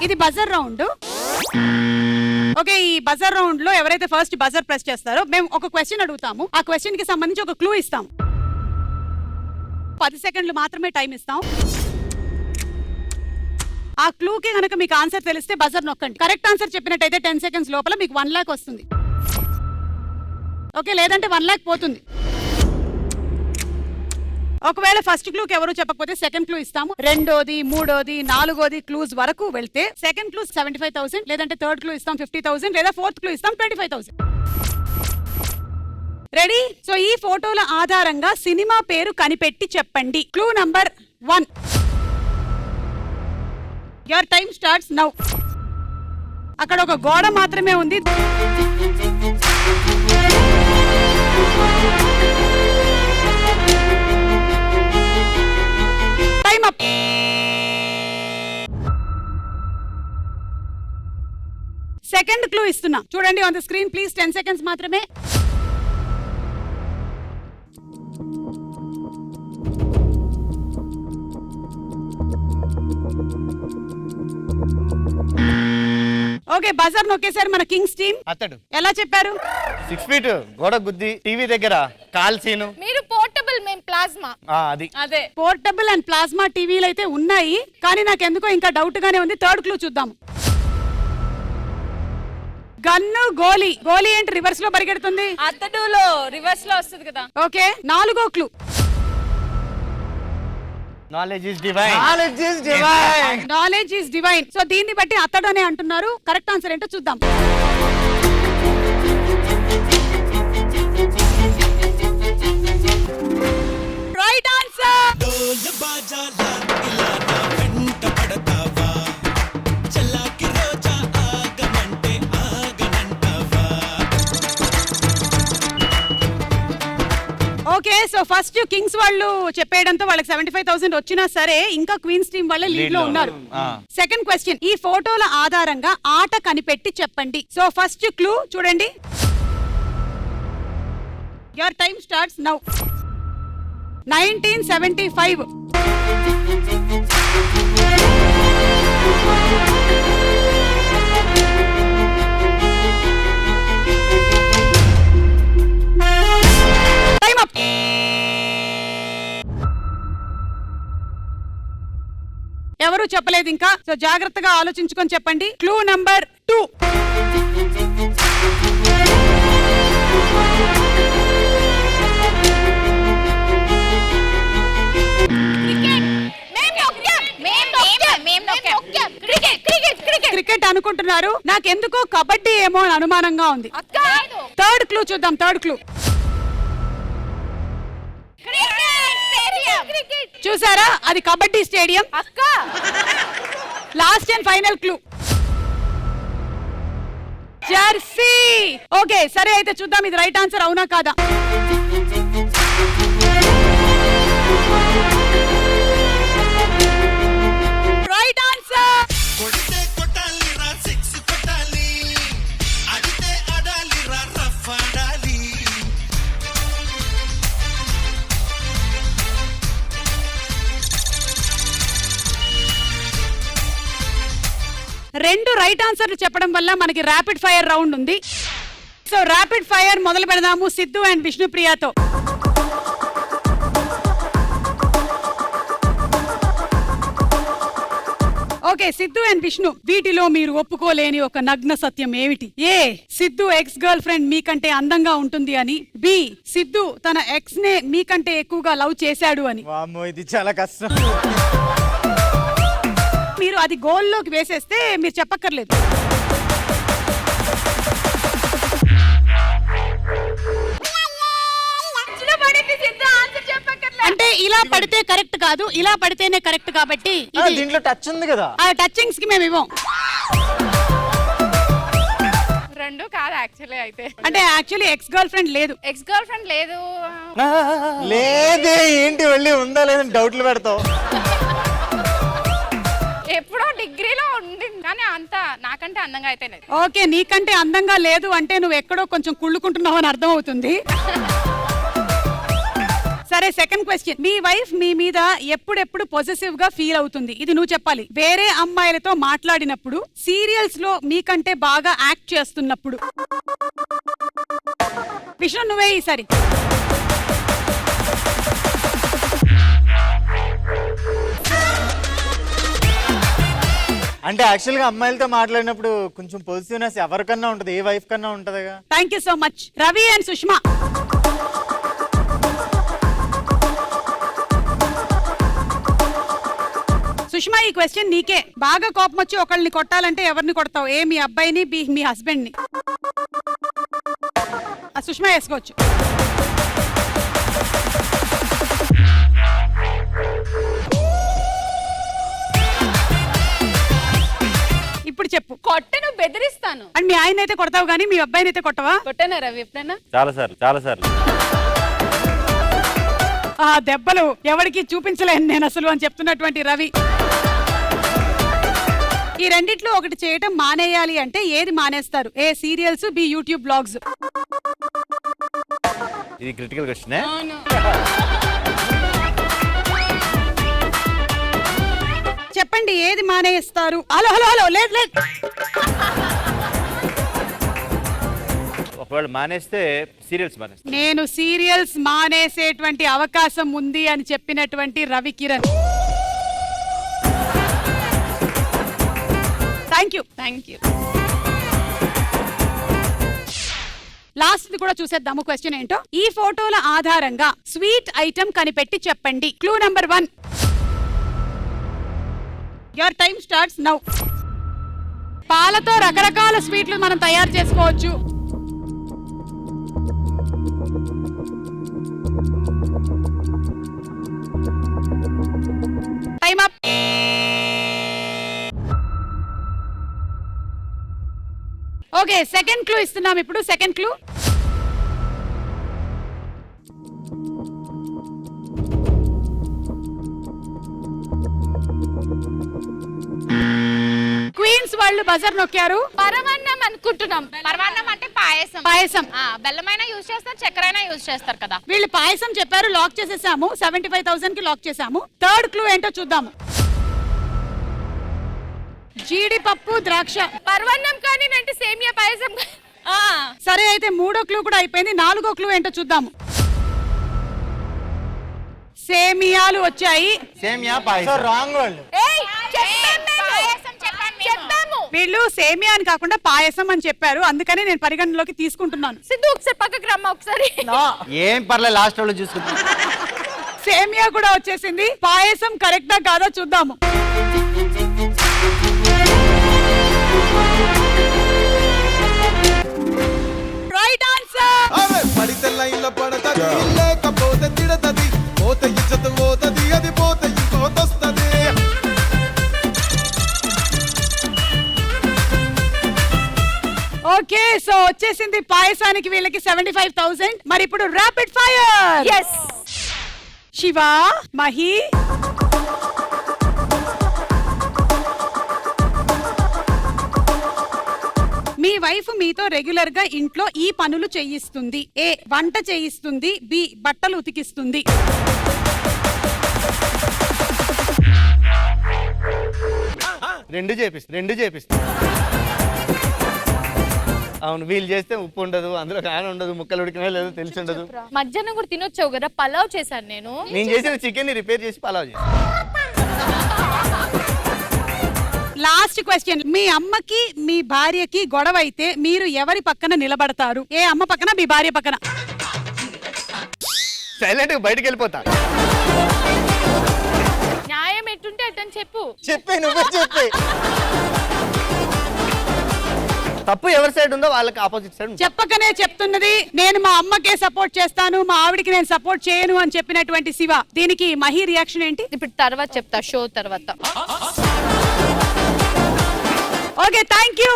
ఇది buzzer round. Okay, ఈ buzzer round లో ఎవరైతే ఫస్ట్ బజర్ ప్రెస్ చేస్తారో మేము ఒక క్వశ్చన్ అడుగుతాము. ఆ క్వశ్చన్ కి సంబంధించి ఒక క్లూ ఇస్తాం. 10 సెకండ్లు మాత్రమే టైం ఇస్తాం. ఆ క్లూకి గనక మీకు ఆన్సర్ తెలిస్తే బజర్ నొక్కండి. కరెక్ట్ ఆన్సర్ చెప్పినట్టయితే 10 సెకండ్స్ లోపల మీకు 1 లాక్ వస్తుంది. ఓకే, లేదంటే 1 లాక్ పోతుంది. ఒకవేళ ఫస్ట్ క్లూకి ఎవరు చెప్పకపోతే సెకండ్ క్లూ ఇస్తాము. రెండోది, మూడోది, నాలుగోది క్లూస్ వరకు వెళ్తే సెకండ్ క్లూ 75,000, లేదంటే థర్డ్ క్లూ ఇస్తాం 50,000, లేదా ఫోర్త్ క్లూ ఇస్తాం 25,000. రెడీ? సో ఈ ఫోటోల ఆధారంగా సినిమా పేరు కనిపెట్టి చెప్పండి. Clue number 1. Your time starts now. అక్కడ ఒక గోడ మాత్రమే ఉంది. Time up. సెకండ్ క్లూ ఇస్తున్నా, చూడండి on the screen please. 10 seconds మాత్రమే. ఓకే, బజర్ నొక్కేసారు మన కింగ్స్ టీమ్. అతడు ఎలా చెప్పారు? 6 ఫీట్ గోడ గుద్ది టీవీ దగ్గర కాల్ సీను. మీరు పోర్టబుల్, మేము ప్లాస్మా. అది అదే పోర్టబుల్ అండ్ ప్లాస్మా టీవీలు అయితే ఉన్నాయి, కానీ నాకు ఎందుకో ఇంకా డౌట్ గానే ఉంది. థర్డ్ క్లూ చూద్దాం. గన్ను, గోలీ. గోలీ ఏంటి రివర్స్ లో పరిగెడుతుంది? అతడులో రివర్స్ లో వస్తుంది కదా. ఓకే, నాలుగో clue. Knowledge is divine. Knowledge is divine. So దీన్ని బట్టి అతడు అనే అంటున్నారు. కరెక్ట్ ఆన్సర్ ఏంటో చూద్దాం. Right answer. Okay, so first Kings వాళ్ళు చెప్పేయడంతో వాళ్ళకి 75,000 వచ్చినా సరే ఇంకా క్వీన్స్ టీమ్ వాళ్ళే లీడ్ లో ఉన్నారు. సెకండ్ క్వశ్చన్, ఈ ఫోటోల ఆధారంగా ఆట కనిపెట్టి చెప్పండి. సో ఫస్ట్ క్లూ చూడండి. Your time starts now. 1975. ఎవరు చెప్పలేదు ఇంకా, సో జాగ్రత్తగా ఆలోచించుకొని చెప్పండి. Clue number 2. క్రికెట్ అనుకుంటున్నారు. నాకెందుకో కబడ్డీ ఏమో అని అనుమానంగా ఉంది. థర్డ్ క్లూ చూద్దాం. థర్డ్ క్లూ చూసారా? అది kabaddi stadium. Last and final clue Jersey. Okay, సరే అయితే చూద్దాం ఇది రైట్ ఆన్సర్ అవునా కాదా. Right answer. రెండు రైట్ ఆన్సర్లు చెప్పడం వల్ల మనకి ర్యాపిడ్ ఫైర్ రౌండ్ ఉంది. సో ర్యాపిడ్ ఫైర్ మొదలు పెడదాము సిద్ధు అండ్ విష్ణుప్రియతో. ఓకే, సిద్ధు అండ్ విష్ణు, వీటిలో మీరు ఒప్పుకోలేని ఒక నగ్న సత్యం ఏమిటి? A, Siddhu ex girlfriend మీకంటే అందంగా ఉంటుంది అని. బి, సిద్ధు తన ఎక్స్ నే మీకంటే ఎక్కువగా లవ్ చేశాడు అని. ఇది చాలా కష్టం. మీరు అది గోల్లోకి వేసేస్తే మీరు చెప్పక్కర్లేదు. అంటే ఇలా పడితే కరెక్ట్ కాదు, ఇలా పడితేనే కరెక్ట్. కాబట్టి దీంట్లో టచ్ ఉంది కదా, ఆ టచింగ్స్ కి మేము ఇవ్వం. రెండు కాదు యాక్చువల్లీ. అయితే అంటే యాక్చువల్లీ ఎక్స్ గర్ల్ ఫ్రెండ్ లేదు. ఎక్స్ గర్ల్ ఫ్రెండ్ లేదు. లేదే ఏంటి వెళ్ళి ఉందా లేదని డౌట్లు పెడతావు. ఎప్పుడో డిగ్రీలో ఉండింది కానీ అంత నాకంటే అందంగా అయితే లేదు. ఓకే, నీకంటే అందంగా లేదు అంటే నువ్వు ఎక్కడో కొంచెం కుళ్ళుకుంటున్నావు అని అర్థం అవుతుంది. సరే సెకండ్ క్వశ్చన్, మీ వైఫ్ మీ మీద ఎప్పుడెప్పుడు పొసెసివ్ గా ఫీల్ అవుతుంది? ఇది నువ్వు చెప్పాలి. వేరే అమ్మాయిలతో మాట్లాడినప్పుడు, సీరియల్స్ లో మీకంటే బాగా యాక్ట్ చేస్తున్నప్పుడు. విష్ణు నువ్వే ఈసారి. అంటే యాక్చువల్ గా అమ్మాయిలతో మాట్లాడినప్పుడు కొంచెం పొజిటివ్నెస్ ఎవరికన్నా ఉంటది, ఏ వైఫ్ కన్నా ఉంటదిగా. Thank you so much. Ravi and Sushma. Sushma, ఈ క్వశ్చన్ నీకే. బాగా కోపం వచ్చి ఒకళ్ళని కొట్టాలంటే ఎవరిని కొడతావు? ఏ మీ అబ్బాయిని, బి మీ హస్బెండ్ ని? సుష్మా వేసుకోవచ్చు. ఇప్పుడు చెప్పు. కొట్టను, బెదిరిస్తాను. అండ్ మీ ఆయన అయితే కొడతావు కానీ మీ అబ్బాయిని అయితే కొట్టవా? కొట్టనా రవి ఎప్పుడైనా? చాలా సార్లు. ఆ దెబ్బలు ఎవరికి చూపించలేను నేను అసలు అని చెప్తున్నటువంటి రవి. ఈ రెండిట్లో ఒకటి చేయటం మానేయాలి అంటే ఏది మానేస్తారు? ఏ సీరియల్స్, బి యూట్యూబ్ బ్లాగ్స్. ఇది క్రిటికల్ క్వశ్చన్. చెప్పండి ఏది మానేస్తారు? హలో హలో హలో, లేదు లేదు. ఒకవేళ మానేస్తే సీరియల్స్ మానేస్తే. నేను సీరియల్స్ మానేసేటువంటి అవకాశం ఉంది అని చెప్పినటువంటి Ravi Kiran. Thank you. Last కూడా చూసేద్దాము క్వశ్చన్ ఏంటో. ఈ ఫోటోల ఆధారంగా స్వీట్ ఐటమ్ కనిపెట్టి చెప్పండి. Clue number 1. Your time starts now. పాలతో రకరకాల స్వీట్లు మనం తయారు చేసుకోవచ్చు. Time up. Okay, second clue ఇస్తున్నాం ఇప్పుడు. సెకండ్ క్లూ, క్వీన్స్ వాళ్ళు బజర్ నొక్కారు. పరమాన్నం అనుకుంటున్నాం. పరమాన్నం అంటే పాయసం. బెల్లమైనా యూజ్ చేస్తారు, చక్కెర అయినా యూజ్ చేస్తారు కదా. వీళ్ళు పాయసం చెప్పారు, లాక్ చేసేసాము. 75,000 కి లాక్ చేసాము. థర్డ్ క్లూ ఏంటో చూద్దాము. జీడిపప్పు, ద్రాక్ష. పరమాన్నం కానీ అంటే సేమియా పాయసం. సరే అయితే మూడో క్లూ కూడా అయిపోయింది. నాలుగో క్లూ ఏంటో చూద్దాము. సేమియాలు వచ్చాయి. సేమియా పాయసం. రాంగ్ వాళ్ళు. వీళ్ళు సేమియా అని కాకుండా పాయసం అని చెప్పారు, అందుకని నేను పరిగణలోకి తీసుకుంటున్నాను. సిద్ధు ఒకసారి పక్కకి రమ్మ ఒకసారి. ఏం పర్లేదు, లాస్ట్ లో చూసుకుంటాం. సేమియా కూడా వచ్చేసింది. పాయసం కరెక్టా కాదా చూద్దాము. Right answer. అరే పడితే లైన్ల పడతది, లేకపోతే తిడతది, పోతే ఇజ్జత్ పోతది, అది పోతే ఇంకోతొస్తది. ఓకే, సో వచ్చేసింది పాయసానికి వీళ్ళకి 75,000. మరి ఇప్పుడు rapid fire. Yes. Shiva, Mahi, మీ వైఫ్ మీతో రెగ్యులర్ గా ఇంట్లో ఈ పనులు చేయిస్తుంది. ఏ వంట చేయిస్తుంది, బి బట్టలు ఉతికిస్తుంది. రెండు చేపిస్తా. అవును, వీళ్ళు చేస్తే ఉప్పు ఉండదు, అందులో కారం ఉండదు, ముక్కలు ఉడికినా లేదో తెలిసి ఉండదు. మధ్యాహ్నం కూడా తినొచ్చావు కదా, పలావ్ చేశాను నేను. నేను చేసిన చికెన్ ని రిపేర్ చేసి పలావ్ చేసి. లాస్ట్ క్వశ్చన్, మీ అమ్మకి మీ భార్యకి గొడవ అయితే మీరు ఎవరి పక్కన నిలబడతారు? ఏ అమ్మ పక్కన, మీ భార్య పక్కన? సైలెంట్ గా బయటకు వెళ్ళిపోతా. న్యాయం ఎట్టుంటే అట్టని చెప్పు. నువ్వే చెప్పే. తప్పు ఎవరి సైడ్ ఉందో వాళ్ళకి ఆపోజిట్ సైడ్. చెప్పకనే చెప్తున్నది. నేను మా అమ్మకే సపోర్ట్ చేస్తాను, మా ఆవిడికి నేను సపోర్ట్ చేయను అని చెప్పినటువంటి శివ. దీనికి మహి రియాక్షన్ ఏంటి? ఇప్పుడు తర్వాత చెప్తా, షో తర్వాత. Okay, thank you.